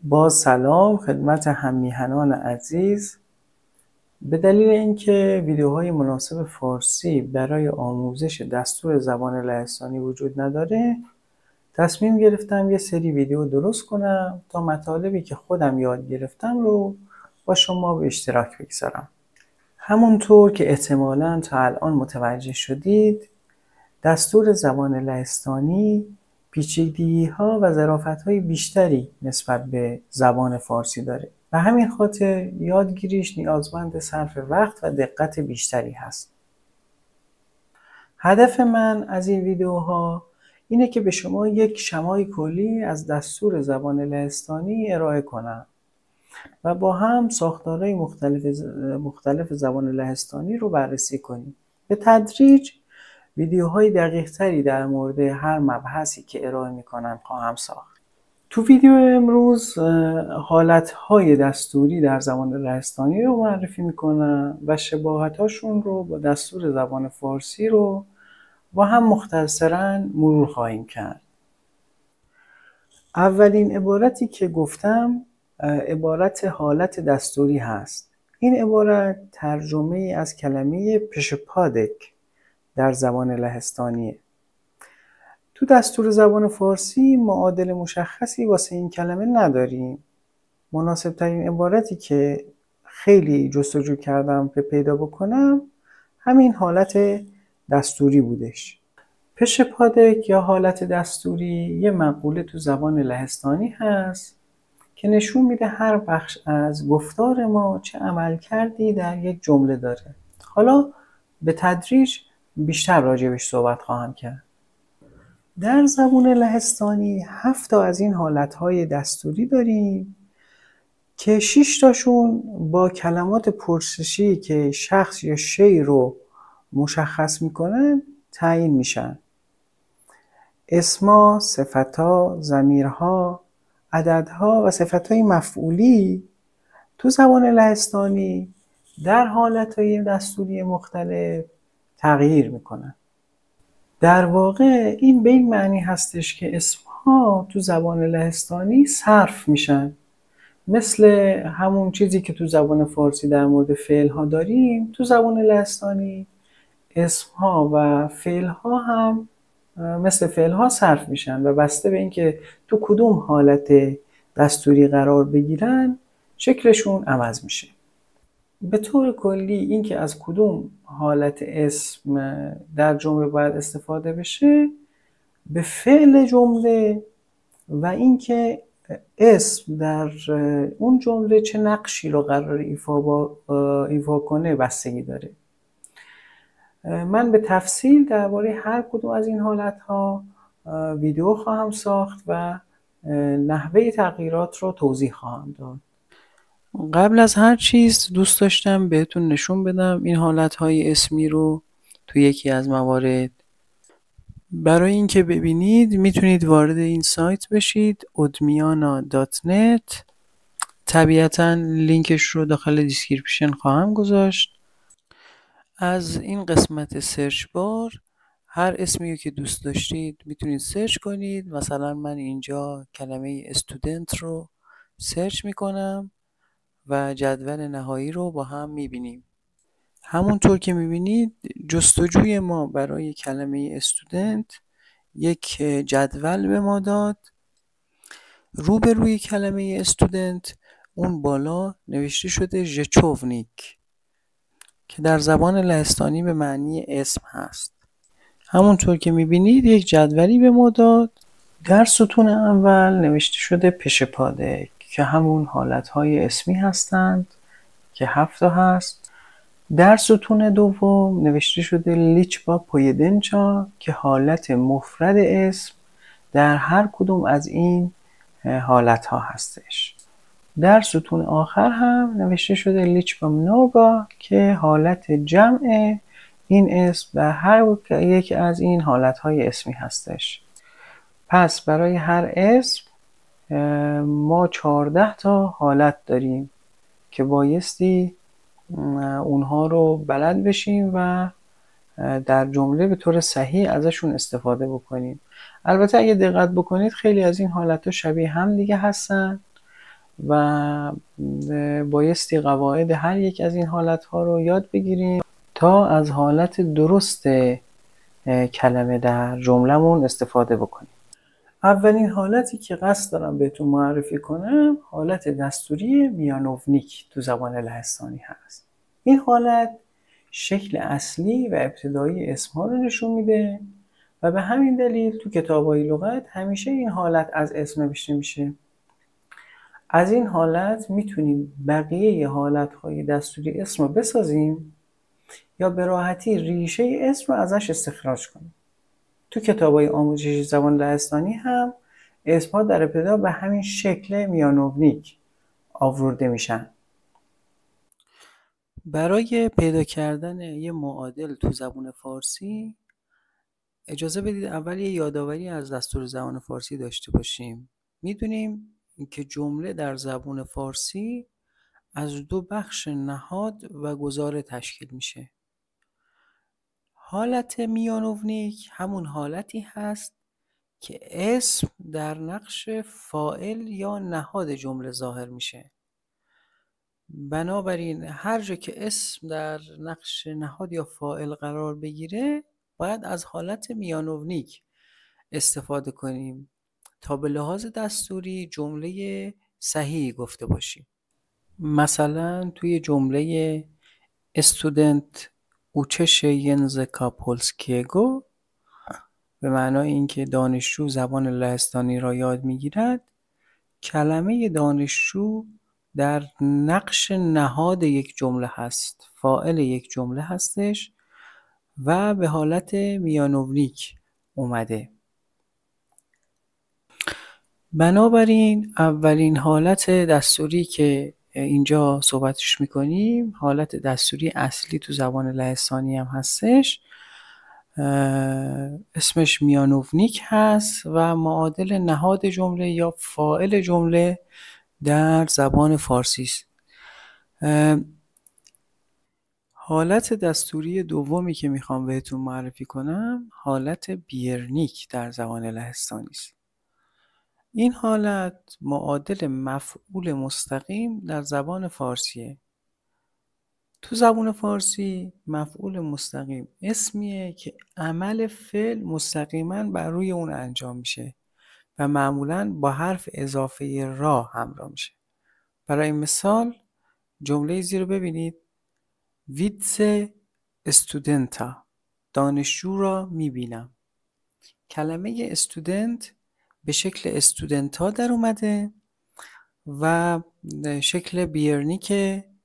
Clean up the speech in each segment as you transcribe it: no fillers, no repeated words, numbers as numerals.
با سلام خدمت هم‌میهنان عزیز. به دلیل اینکه ویدیوهای مناسب فارسی برای آموزش دستور زبان لهستانی وجود نداره، تصمیم گرفتم یه سری ویدیو درست کنم تا مطالبی که خودم یاد گرفتم رو با شما به اشتراک بگذارم. همونطور که احتمالاً تا الان متوجه شدید، دستور زبان لهستانی پیچیدگی‌ها و ظرافت‌های بیشتری نسبت به زبان فارسی داره. به همین خاطر یادگیریش نیازمند صرف وقت و دقت بیشتری هست. هدف من از این ویدیوها اینه که به شما یک شمای کلی از دستور زبان لهستانی ارائه کنم و با هم ساختارهای مختلف زبان لهستانی رو بررسی کنیم. به تدریج ویدیوهای دقیق‌تری در مورد هر مبحثی که ارائه می‌کنم خواهم ساخت. تو ویدیو امروز حالت‌های دستوری در زبان لهستانی رو معرفی می‌کنم و شباهت‌هاشون رو با دستور زبان فارسی رو با هم مختصراً مرور خواهیم کرد. اولین عبارتی که گفتم عبارت حالت دستوری هست. این عبارت ترجمه از کلمه پشپادک در زبان لهستانیه. تو دستور زبان فارسی معادل مشخصی واسه این کلمه نداریم. مناسب ترین عبارتی که خیلی جستجو کردم که پیدا بکنم همین حالت دستوری بودش. پشپادک یا حالت دستوری یه مقوله تو زبان لهستانی هست که نشون میده هر بخش از گفتار ما چه عملکردی در یک جمله داره. حالا به تدریج بیشتر راجبش صحبت خواهم کرد. در زبان لهستانی 7 تا از این حالتهای دستوری داریم که 6 تاشون با کلمات پرسشی که شخص یا شی رو مشخص میکنن تعیین میشن. اسما، صفتا، ضمیرها، عددها و صفتهای مفعولی تو زبان لهستانی در حالتهای دستوری مختلف تغییر میکنن. در واقع این به این معنی هستش که اسمها تو زبان لهستانی صرف میشن، مثل همون چیزی که تو زبان فارسی در مورد فعلها داریم. تو زبان لهستانی اسمها و فعلها هم مثل فعلها صرف میشن و بسته به اینکه تو کدوم حالت دستوری قرار بگیرن شکلشون عوض میشه. به طور کلی اینکه از کدوم حالت اسم در جمله باید استفاده بشه به فعل جمله و اینکه اسم در اون جمله چه نقشی رو قرار ایفا کنه بستگی داره. من به تفصیل درباره هر کدوم از این حالت‌ها ویدیو خواهم ساخت و نحوه تغییرات رو توضیح خواهم داد. قبل از هر چیز دوست داشتم بهتون نشون بدم این حالتهای اسمی رو تو یکی از موارد. برای اینکه ببینید میتونید وارد این سایت بشید odmiana.net. طبیعتاً لینکش رو داخل دیسکریپشن خواهم گذاشت. از این قسمت سرچ بار هر اسمی که دوست داشتید میتونید سرچ کنید. مثلا من اینجا کلمه استودنت رو سرچ میکنم و جدول نهایی رو با هم میبینیم. همونطور که میبینید جستجوی ما برای کلمه استودنت یک جدول به ما داد. روبروی کلمه استودنت اون بالا نوشته شده ژچوونیک که در زبان لهستانی به معنی اسم هست. همونطور که میبینید یک جدولی به ما داد. در ستون اول نوشته شده پشپادک که همون حالتهای اسمی هستند که 7 تا هست. در ستون دوم نوشته شده لیچبا پویدنچا که حالت مفرد اسم در هر کدوم از این حالتها هستش. در ستون آخر هم نوشته شده لیچبا منوگا که حالت جمع این اسم در هر یک از این حالتهای اسمی هستش. پس برای هر اسم ما 14 تا حالت داریم که بایستی اونها رو بلد بشیم و در جمله به طور صحیح ازشون استفاده بکنیم. البته اگه دقت بکنید خیلی از این حالت‌ها شبیه هم دیگه هستن و بایستی قواعد هر یک از این حالتها رو یاد بگیریم تا از حالت درست کلمه در جمله‌مون استفاده بکنیم. اولین حالتی که قصد دارم بهتون معرفی کنم حالت دستوری میانوونیک تو زبان لهستانی هست. این حالت شکل اصلی و ابتدایی اسم‌ها رو نشون میده و به همین دلیل تو کتاب‌های لغت همیشه این حالت از اسم نوشته میشه. از این حالت میتونیم بقیه حالت‌های دستوری اسم رو بسازیم یا به راحتی ریشه اسم رو ازش استخراج کنیم. تو کتاب‌های آموزشی زبان لهستانی هم اسم‌ها در ابتدا به همین شکل میانوونیک آورده میشن. برای پیدا کردن یه معادل تو زبان فارسی اجازه بدید اول یه یادآوری از دستور زبان فارسی داشته باشیم. میدونیم که جمله در زبان فارسی از دو بخش نهاد و گزاره تشکیل میشه. حالت میانوونیک همون حالتی هست که اسم در نقش فاعل یا نهاد جمله ظاهر میشه. بنابراین هر جا که اسم در نقش نهاد یا فاعل قرار بگیره باید از حالت میانوونیک استفاده کنیم تا به لحاظ دستوری جمله صحیحی گفته باشیم. مثلا توی جمله استودنت uczy języka polskiego به معنای اینکه دانشجو زبان لهستانی را یاد میگیرد، کلمه دانشجو در نقش نهاد یک جمله هست، فاعل یک جمله هستش و به حالت میانوونیک اومده. بنابراین اولین حالت دستوری که اینجا صحبتش میکنیم حالت دستوری اصلی تو زبان لهستانی هم هستش، اسمش میانوونیک هست و معادل نهاد جمله یا فاعل جمله در زبان فارسی است. حالت دستوری دومی که میخوام بهتون معرفی کنم حالت بیرنیک در زبان لهستانی است. این حالت معادل مفعول مستقیم در زبان فارسیه. تو زبان فارسی مفعول مستقیم اسمیه که عمل فعل مستقیما بر روی اون انجام میشه و معمولاً با حرف اضافه را همراه میشه. برای مثال جمله زیر ببینید: ویتس استودنتا، دانشجو را میبینم. کلمه استودنت به شکل استودنتا در اومده و شکل بیرنیک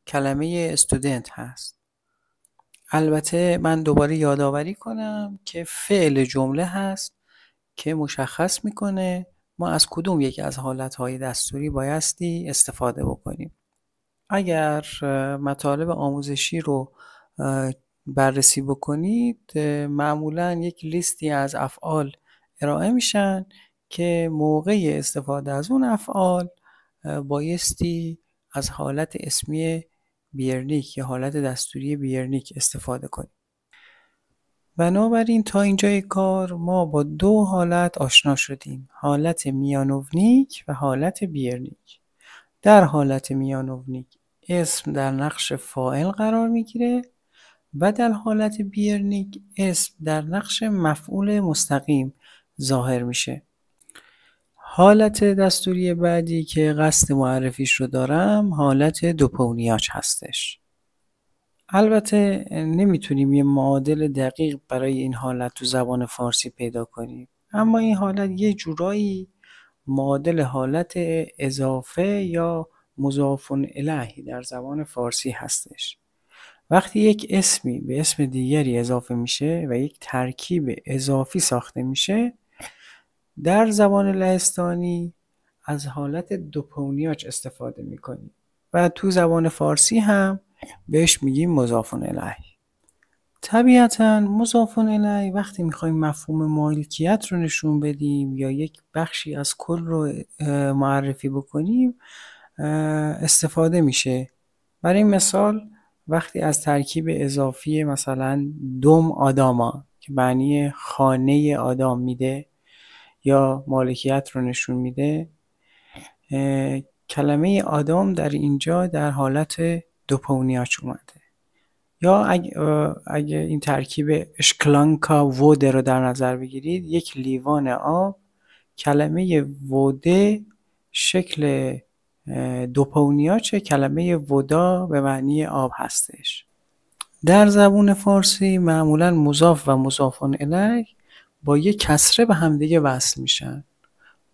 کلمه استودنت هست. البته من دوباره یادآوری کنم که فعل جمله هست که مشخص میکنه ما از کدوم یک از حالتهای دستوری بایستی استفاده بکنیم. اگر مطالب آموزشی رو بررسی بکنید معمولا یک لیستی از افعال ارائه میشن که موقع استفاده از اون افعال بایستی از حالت اسمی بیرنیک یا حالت دستوری بیرنیک استفاده کنیم. بنابراین تا اینجای کار ما با دو حالت آشنا شدیم، حالت میانوونیک و حالت بیرنیک. در حالت میانوونیک اسم در نقش فاعل قرار میگیره و در حالت بیرنیک اسم در نقش مفعول مستقیم ظاهر میشه. حالت دستوری بعدی که قصد معرفیش رو دارم حالت دوپونیاچ هستش. البته نمیتونیم یه معادل دقیق برای این حالت تو زبان فارسی پیدا کنیم، اما این حالت یه جورایی معادل حالت اضافه یا مضاف الیه در زبان فارسی هستش. وقتی یک اسمی به اسم دیگری اضافه میشه و یک ترکیب اضافی ساخته میشه در زبان لهستانی از حالت دوپونیاچ استفاده میکنیم و تو زبان فارسی هم بهش میگیم مضاف الیه. طبیعتاً مضاف الیه وقتی میخوایم مفهوم مالکیت رو نشون بدیم یا یک بخشی از کل رو معرفی بکنیم استفاده میشه. برای مثال وقتی از ترکیب اضافی مثلا دوم آداما که معنی خانه آدام میده یا مالکیت رو نشون میده، کلمه آدم در اینجا در حالت دوپونیاچ اومده. یا اگه این ترکیب اشکلانکا ووده رو در نظر بگیرید، یک لیوان آب، کلمه ووده شکل دوپونیاچ کلمه ودا به معنی آب هستش. در زبان فارسی معمولا مضاف و مضاف الیه با یک کسره به همدیگه وصل میشن.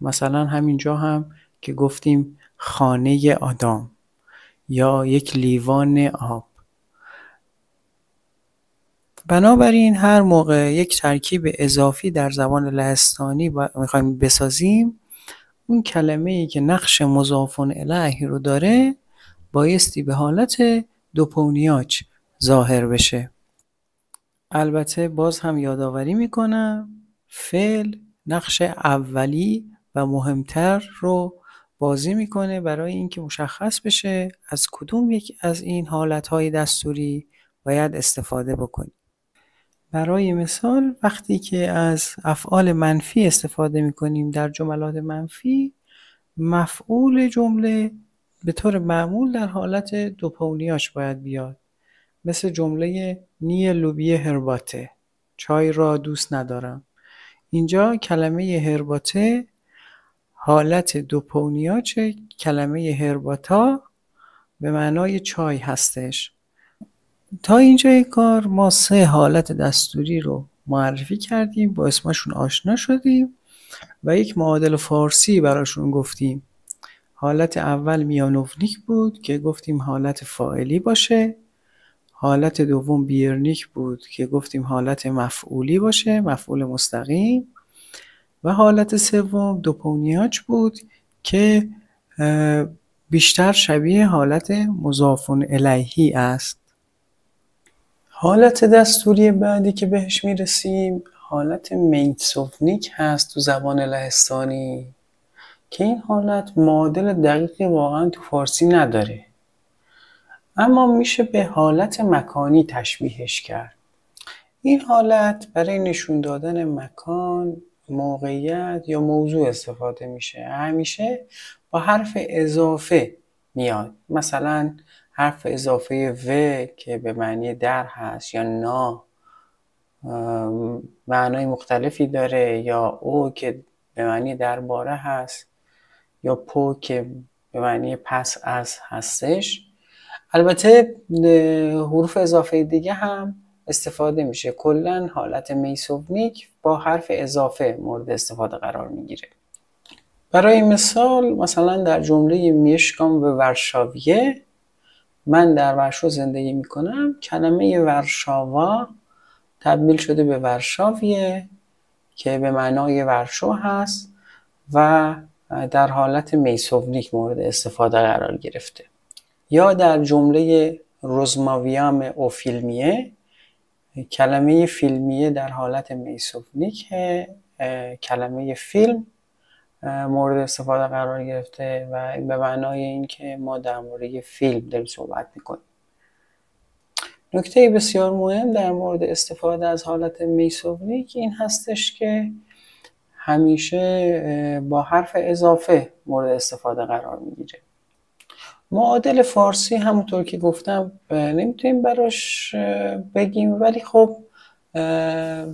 مثلا همینجا هم که گفتیم خانه آدم یا یک لیوان آب. بنابراین هر موقع یک ترکیب اضافی در زبان لهستانی میخوایم بسازیم، اون کلمه‌ای که نقش مضاف الیه رو داره بایستی به حالت دوپونیاچ ظاهر بشه. البته باز هم یادآوری میکنم فعل نقش اولی و مهمتر رو بازی میکنه برای اینکه مشخص بشه از کدوم یک از این حالتهای دستوری باید استفاده بکنیم. برای مثال وقتی که از افعال منفی استفاده میکنیم در جملات منفی، مفعول جمله به طور معمول در حالت دوپونیاچ باید بیاد. مثل جمله نی لوبیه هرباته، چای را دوست ندارم. اینجا کلمه هرباته حالت دوپونیاچ کلمه هرباتا به معنای چای هستش. تا اینجای کار ما 3 حالت دستوری رو معرفی کردیم، با اسمشون آشنا شدیم و یک معادل فارسی براشون گفتیم. حالت اول میانوفنیک بود که گفتیم حالت فاعلی باشه. حالت دوم بیرنیک بود که گفتیم حالت مفعولی باشه، مفعول مستقیم. و حالت سوم دوپونیاچ بود که بیشتر شبیه حالت مضاف الیهی است. حالت دستوری بعدی که بهش میرسیم حالت میتسوفنیک هست تو زبان لهستانی که این حالت معادل دقیقی واقعا تو فارسی نداره، اما میشه به حالت مکانی تشبیهش کرد. این حالت برای نشون دادن مکان، موقعیت یا موضوع استفاده میشه. همیشه با حرف اضافه میاد. مثلا حرف اضافه و که به معنی در هست، یا نا معنای مختلفی داره، یا او که به معنی درباره هست، یا پو که به معنی پس از هستش. البته حروف اضافه دیگه هم استفاده میشه. کلا حالت میسوفنیک با حرف اضافه مورد استفاده قرار میگیره. برای مثال مثلا در جمله میشکام و ورشاویه، من در ورشو زندگی میکنم، کلمه ورشاوا تبدیل شده به ورشاویه که به معنای ورشو هست و در حالت میسوفنیک مورد استفاده قرار گرفته. یا در جمله روزماویام او فیلمیه، کلمه فیلمیه در حالت میسوفنیک کلمه فیلم مورد استفاده قرار گرفته و به معنای این که ما در مورد فیلم داریم صحبت میکنیم. نکته بسیار مهم در مورد استفاده از حالت میسوفنیک این هستش که همیشه با حرف اضافه مورد استفاده قرار میگیره. معادل فارسی همونطور که گفتم نمیتونیم براش بگیم، ولی خب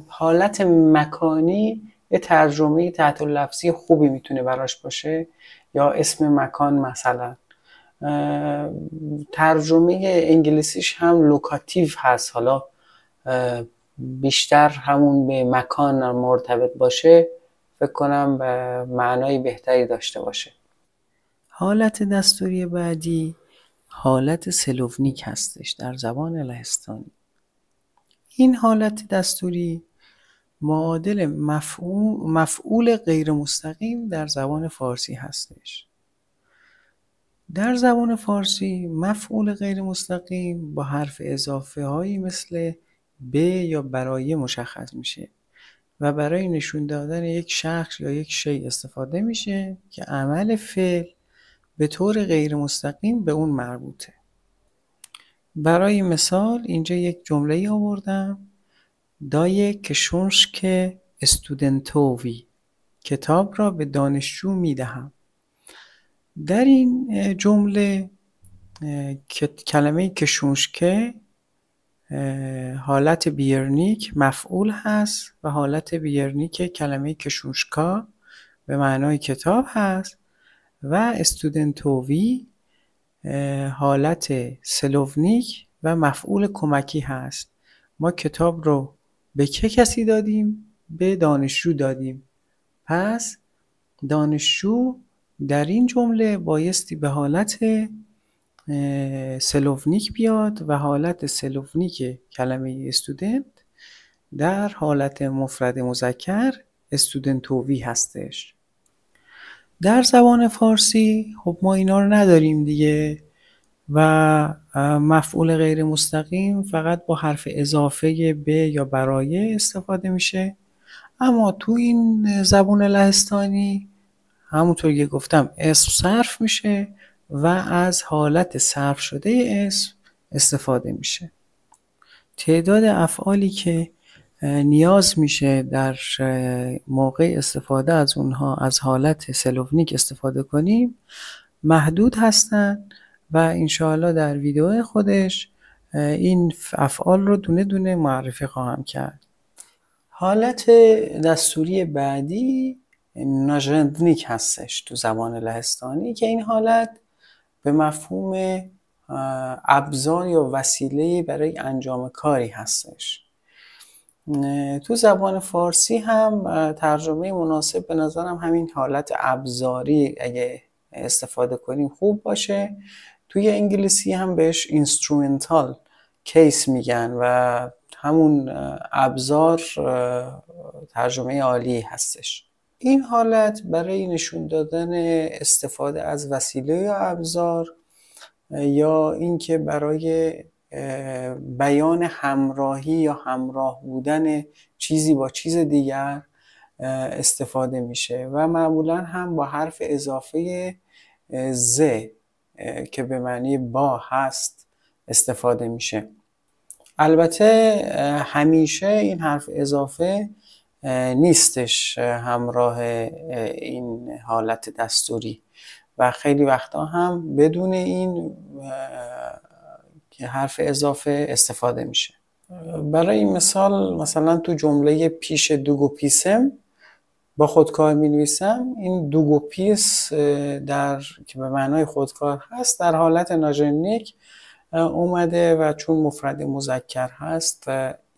حالت مکانی یه ترجمه تحت لفظی خوبی میتونه براش باشه. یا اسم مکان مثلا ترجمه انگلیسیش هم لوکاتیو هست، حالا بیشتر همون به مکان مرتبط باشه فکر کنم به معنای بهتری داشته باشه. حالت دستوری بعدی حالت سلوونیک هستش در زبان لهستانی. این حالت دستوری معادل مفعول غیر مستقیم در زبان فارسی هستش. در زبان فارسی مفعول غیر مستقیم با حرف اضافه هایی مثل به یا برای مشخص میشه و برای نشون دادن یک شخص یا یک شی استفاده میشه که عمل فعل به طور غیر مستقیم به اون مربوطه. برای مثال اینجا یک جمله آوردم: دای که استودنتووی، کتاب را به دانشجو میدهم. در این جمله کلمه کشوشکه حالت بیرنیک مفعول هست و حالت بیرنیک کلمه کشوشکا به معنای کتاب هست و استودنتووی حالت سلوونیک و مفعول کمکی هست. ما کتاب رو به چه کسی دادیم؟ به دانشجو دادیم. پس دانشجو در این جمله بایستی به حالت سلوونیک بیاد و حالت سلوونیک کلمه استودنت در حالت مفرد مذکر استودنتووی هستش. در زبان فارسی خب ما اینا رو نداریم دیگه و مفعول غیر مستقیم فقط با حرف اضافه به یا برای استفاده میشه. اما تو این زبان لهستانی همونطور که گفتم اسم صرف میشه و از حالت صرف شده اسم استفاده میشه. تعداد افعالی که نیاز میشه در موقع استفاده از اونها از حالت سلوونیک استفاده کنیم محدود هستن و انشاءالله در ویدیو خودش این افعال رو دونه دونه معرفی خواهم کرد. حالت دستوری بعدی ناژندنیک هستش تو زبان لهستانی که این حالت به مفهوم ابزار یا وسیله برای انجام کاری هستش. تو زبان فارسی هم ترجمه مناسب به نظرم همین حالت ابزاری اگه استفاده کنیم خوب باشه. توی انگلیسی هم بهش اینسترومنتال کیس میگن و همون ابزار ترجمه عالی هستش. این حالت برای نشون دادن استفاده از وسیله یا ابزار یا اینکه برای بیان همراهی یا همراه بودن چیزی با چیز دیگر استفاده میشه و معمولا هم با حرف اضافه ز که به معنی با هست استفاده میشه. البته همیشه این حرف اضافه نیستش همراه این حالت دستوری و خیلی وقتا هم بدون این حرف اضافه استفاده میشه. برای این مثلا تو جمله پیش دوگو پیسم با خودکار می نویسم، این دوگو پیس که به معنای خودکار هست در حالت ناژندنیک اومده و چون مفرد مذکر هست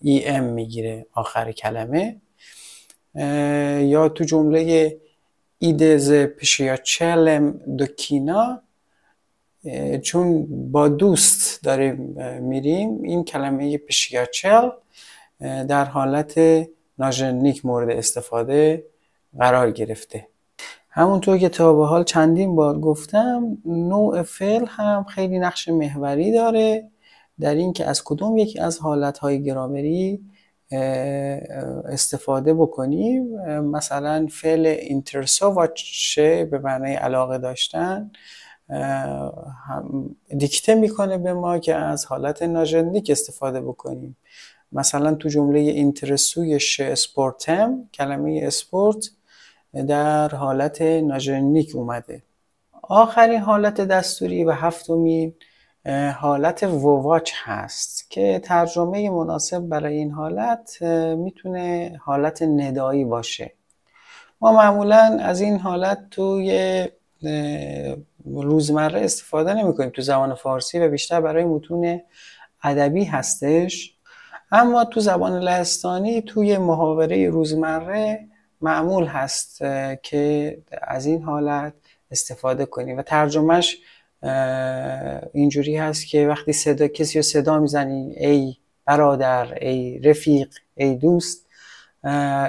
ای ام میگیره آخر کلمه. یا تو جمله ایدز پشیاچلم دوکینا چون با دوست داریم میریم این کلمه پشیاچل در حالت ناژندنیک مورد استفاده قرار گرفته. همونطور که تا به حال چندین بار گفتم نوع فعل هم خیلی نقش محوری داره در این که از کدوم یکی از حالتهای گرامری استفاده بکنیم. مثلا فعل اینترسوواچه به معنای علاقه داشتن دیکته میکنه به ما که از حالت ناژندنیک استفاده بکنیم. مثلا تو جمله اینترسویش اسپورتم کلمه اسپورت در حالت ناژندنیک اومده. آخرین حالت دستوری و هفتمین حالت وواچ هست که ترجمه مناسب برای این حالت میتونه حالت ندایی باشه. ما معمولا از این حالت توی روزمره استفاده نمی کنیم تو زبان فارسی و بیشتر برای متون ادبی هستش، اما تو زبان لهستانی توی محاوره روزمره معمول هست که از این حالت استفاده کنیم و ترجمهش اینجوری هست که وقتی کسی رو صدا میزنی ای برادر، ای رفیق، ای دوست،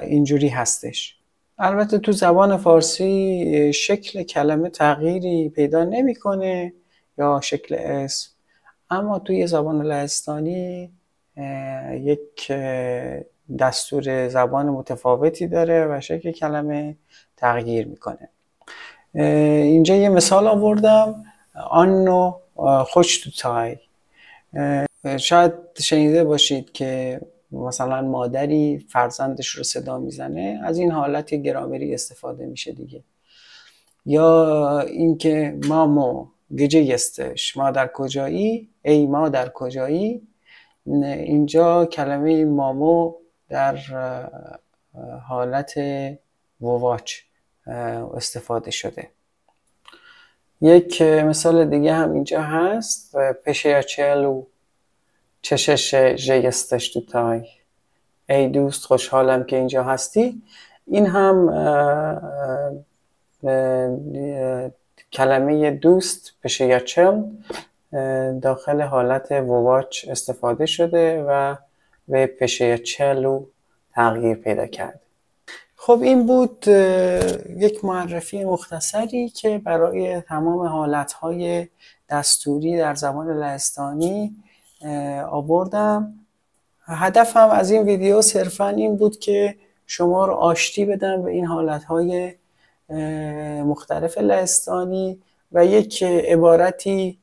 اینجوری هستش. البته تو زبان فارسی شکل کلمه تغییری پیدا نمیکنه یا شکل اسم، اما توی زبان لهستانی یک دستور زبان متفاوتی داره و شکل کلمه تغییر میکنه. اینجا یه مثال آوردم، آنو خوش تو تای. شاید شنیده باشید که مثلا مادری فرزندش رو صدا میزنه، از این حالت گرامری استفاده میشه دیگه. یا اینکه مامو گجه یستش مادر کجایی، ای مادر کجایی. اینجا کلمه مامو در حالت وواچ استفاده شده. یک مثال دیگه هم اینجا هست، پشیاچلو چشش جیستش دوتای، ای دوست خوشحالم که اینجا هستی. این هم کلمه دوست پشیاچل داخل حالت وواچ استفاده شده و به پشیاچلو تغییر پیدا کرد. خب این بود یک معرفی مختصری که برای تمام حالتهای دستوری در زبان لهستانی آوردم. هدفم از این ویدیو صرفا این بود که شما رو آشتی بدم به این حالتهای مختلف لهستانی و یک عبارتی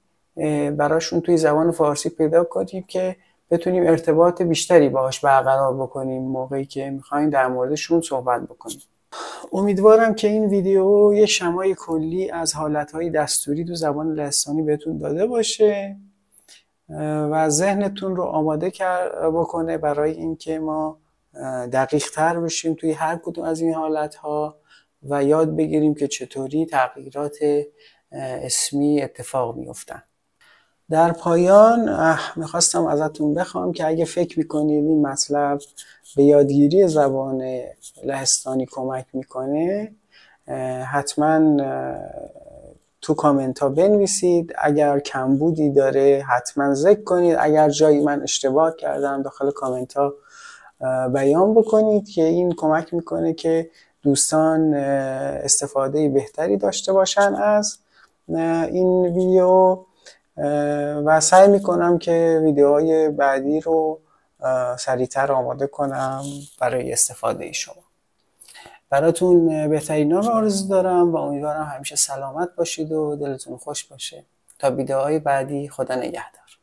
براشون توی زبان فارسی پیدا کنیم که بتونیم ارتباط بیشتری باهاش برقرار بکنیم موقعی که میخوایم در موردشون صحبت بکنیم. امیدوارم که این ویدیو یه شمای کلی از حالتهای دستوری تو زبان لهستانی بهتون داده باشه و ذهنتون رو آماده بکنه برای اینکه ما دقیق تر بشیم توی هر کدوم از این حالتها و یاد بگیریم که چطوری تغییرات اسمی اتفاق میفتن. در پایان میخواستم ازتون بخوام که اگه فکر میکنید این مطلب به یادگیری زبان لهستانی کمک میکنه، حتما تو کامنت ها بنویسید. اگر کمبودی داره حتما ذکر کنید. اگر جایی من اشتباه کردم داخل کامنت ها بیان بکنید که این کمک میکنه که دوستان استفاده بهتری داشته باشن از این ویدیو و سعی میکنم که ویدیوهای بعدی رو سریعتر آماده کنم برای استفاده شما. براتون بهترین ها رو آرزو دارم و امیدوارم همیشه سلامت باشید و دلتون خوش باشه. تا ویدیوهای بعدی، خدا نگهدار.